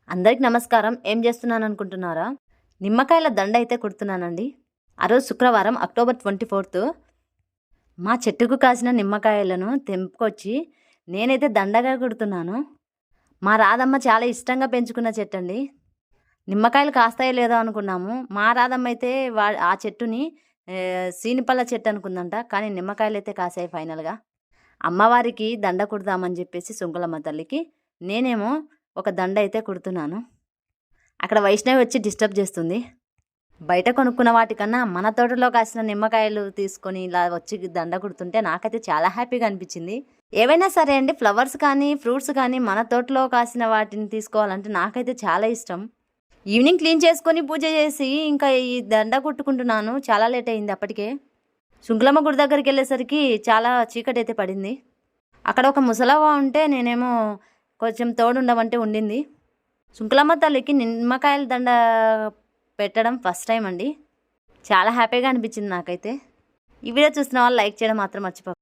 అందరికి నమస్కారం. ఏం చేస్తున్నాను అనుకుంటున్నారా? నిమ్మకాయల దండ అయితే కుడుతున్నానండి. ఆ రోజు శుక్రవారం అక్టోబర్ 24th మా చెట్టుకు కాసిన నిమ్మకాయలను తెంపుకొచ్చి నేనైతే దండగా కుడుతున్నాను. మా రాధమ్మ చాలా ఇష్టంగా పెంచుకున్న చెట్టండి. నిమ్మకాయలు కాస్తాయో లేదో అనుకున్నాము. మా రాధమ్మ అయితే ఆ చెట్టుని సీనిపళ్ళ చెట్టు అనుకుందంట. కానీ నిమ్మకాయలు అయితే కాసాయి ఫైనల్గా. అమ్మవారికి దండ కుడదామని చెప్పేసి సుంకులమ్మ తల్లికి నేనేమో ఒక దండ అయితే కుడుతున్నాను. అక్కడ వైష్ణవి వచ్చి డిస్టర్బ్ చేస్తుంది. బయట కొనుక్కున్న వాటికన్నా మన తోటలో కాసిన నిమ్మకాయలు తీసుకొని ఇలా వచ్చి దండ కుడుతుంటే నాకైతే చాలా హ్యాపీగా అనిపించింది. ఏవైనా సరే అండి, ఫ్లవర్స్ కానీ ఫ్రూట్స్ కానీ మన తోటలో కాసిన వాటిని తీసుకోవాలంటే నాకైతే చాలా ఇష్టం. ఈవినింగ్ క్లీన్ చేసుకొని పూజ చేసి ఇంకా ఈ దండ కుట్టుకుంటున్నాను. చాలా లేట్ అయింది అప్పటికే. శుంకులమ్మ గుడి దగ్గరికి వెళ్ళేసరికి చాలా చీకటి అయితే పడింది. అక్కడ ఒక ముసలవ్వ ఉంటే నేనేమో కొంచెం తోడుండమంటే ఉండింది. శుంకులమ్మ తల్లికి నిమ్మకాయల దండ పెట్టడం ఫస్ట్ టైం అండి. చాలా హ్యాపీగా అనిపించింది నాకైతే. ఈ వీడియో చూసిన వాళ్ళు లైక్ చేయడం మాత్రం మర్చిపోకండి.